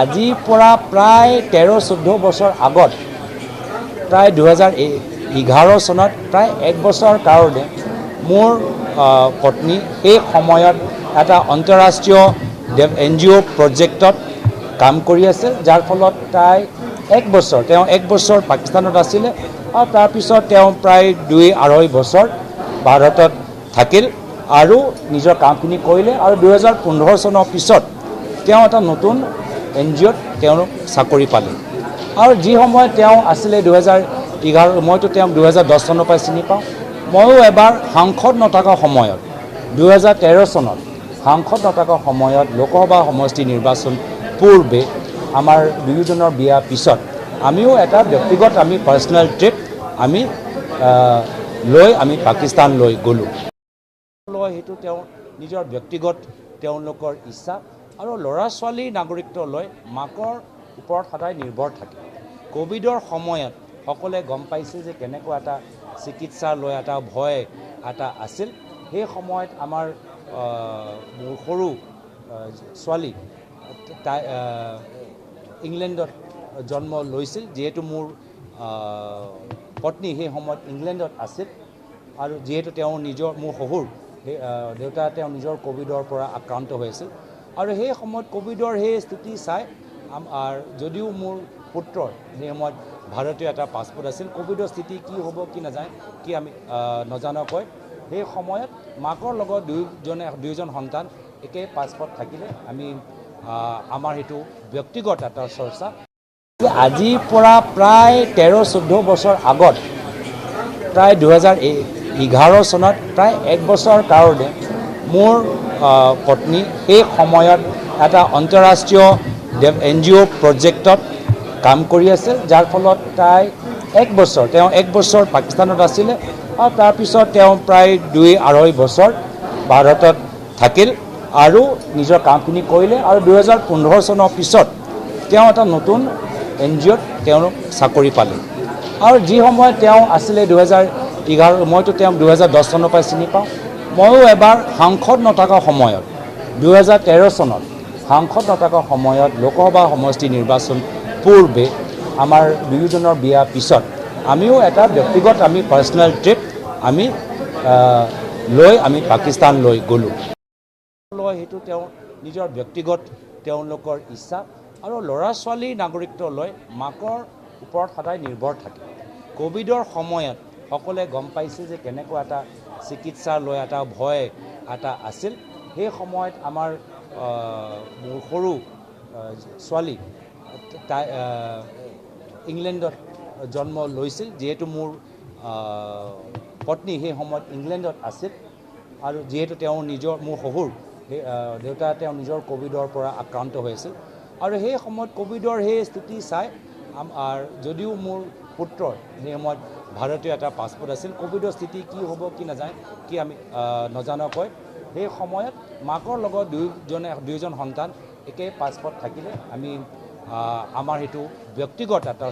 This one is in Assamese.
আজিৰ পৰা প্ৰায় 13-14 বছৰ আগত প্ৰায় 2011 চনত প্ৰায় 1 বছৰ কাৰণে মোৰ পত্নী এই সময়ত এটা আন্তঃৰাষ্ট্ৰীয় NGO প্ৰজেক্টত কাম কৰি আছে, যাৰ ফলত তাই 1 বছৰ পাকিস্তানত আছিলে আৰু তাৰ পিছত তেওঁ প্ৰায় 2-2.5 বছৰ ভাৰতত থাকিল আৰু নিজৰ কামখিনি কৰিলে আৰু 2015 চনৰ পিছত তেওঁ এটা নতুন NGOত তেওঁ চাকৰি পালে আৰু যি সময়ত তেওঁ আছিলে 2011 মইতো তেওঁক 2010 চনৰ পৰা চিনি পাওঁ। ময়ো এবাৰ সাংসদ নথকা সময়ত 2013 চনত সাংসদ নথকা সময়ত লোকসভা সমষ্টি নিৰ্বাচন পূৰ্বে আমাৰ দুয়োজনৰ বিয়া পিছত আমিও এটা ব্যক্তিগত পাৰ্চনেল ট্ৰিপ আমি পাকিস্তানলৈ গ'লোঁ। সেইটো তেওঁ নিজৰ ব্যক্তিগত তেওঁলোকৰ ইচ্ছা আৰু ল'ৰা ছোৱালীৰ নাগৰিকত্ব লৈ মাকৰ ওপৰত সদায় নিৰ্ভৰ থাকে। কোভিডৰ সময়ত সকলোৱে গম পাইছে যে কেনেকুৱা এটা চিকিৎসাৰ লৈ এটা ভয় এটা আছিল। সেই সময়ত আমাৰ মোৰ সৰু ছোৱালী তাই ইংলেণ্ডত জন্ম লৈছিল, যিহেতু মোৰ পত্নী সেই সময়ত ইংলেণ্ডত আছিল আৰু যিহেতু তেওঁ মোৰ শহুৰ দেউতা তেওঁ নিজৰ কোভিডৰ পৰা আক্ৰান্ত হৈ আছিল আৰু সেই সময়ত কোভিডৰ সেই স্থিতি চাই যদিও মোৰ পুত্ৰৰ সেই সময়ত ভাৰতীয় এটা পাছপোৰ্ট আছিল, কোভিডৰ স্থিতি কি হ'ব কি নাজানে কি আমি নজনাকৈ সেই সময়ত মাকৰ লগত দুয়োজন সন্তান একে পাছপোৰ্ট থাকিলে আমি আমাৰ সেইটো ব্যক্তিগত এটা চৰ্চা। আজিৰ পৰা প্ৰায় 13-14 বছৰ আগত প্ৰায় 2011 চনত প্ৰায় 1 বছৰ কাৰণে মোৰ পত্নী এই সময়ত এটা আন্তঃৰাষ্ট্ৰীয় NGO প্ৰজেক্টত কাম কৰি আছে, যাৰ ফলত তাই 1 বছৰ পাকিস্তানত আছিলে আৰু তাৰ পিছত তেওঁ প্ৰায় 2-2.5 বছৰ ভাৰতত থাকিল আৰু নিজৰ কামখিনি কৰিলে আৰু 2015 চনৰ পিছত তেওঁ এটা নতুন NGOত তেওঁ চাকৰি পালে আৰু যি সময়ত তেওঁ আছিলে 2011 মইতো তেওঁক 2010 চনৰ পৰা চিনি পাওঁ। ময়ো এবাৰ সাংসদ নথকা সময়ত 2013 চনত সাংসদ নথকা সময়ত লোকসভা সমষ্টি নিৰ্বাচন পূৰ্বে আমাৰ দুয়োজনৰ বিয়া পিছত আমিও এটা ব্যক্তিগত পাৰ্চনেল ট্ৰিপ আমি পাকিস্তানলৈ গ'লোঁ। সেইটো তেওঁ নিজৰ ব্যক্তিগত তেওঁলোকৰ ইচ্ছা আৰু ল'ৰা ছোৱালীৰ নাগৰিকত্ব লৈ মাকৰ ওপৰত সদায় নিৰ্ভৰ থাকে। কোভিডৰ সময়ত সকলোৱে গম পাইছে যে কেনেকুৱা এটা চিকিৎসাৰ লৈ এটা ভয় এটা আছিল। সেই সময়ত আমাৰ মোৰ সৰু ছোৱালী তাই ইংলেণ্ডত জন্ম লৈছিল, যিহেতু মোৰ পত্নী সেই সময়ত ইংলেণ্ডত আছিল আৰু যিহেতু তেওঁ মোৰ শহুৰ দেউতা তেওঁ নিজৰ কোভিডৰ পৰা আক্ৰান্ত হৈ আছিল আৰু সেই সময়ত কোভিডৰ সেই স্থিতি চাই যদিও মোৰ পুত্ৰৰ সেই সময়ত ভাৰতীয় এটা পাছপোৰ্ট আছিল, কোভিডৰ স্থিতি কি হ'ব কি নাজানে কি আমি নজনাকৈ সেই সময়ত মাকৰ লগত দুয়োজন সন্তান একে পাছপোৰ্ট থাকিলে আমি আমাৰ সেইটো ব্যক্তিগত এটা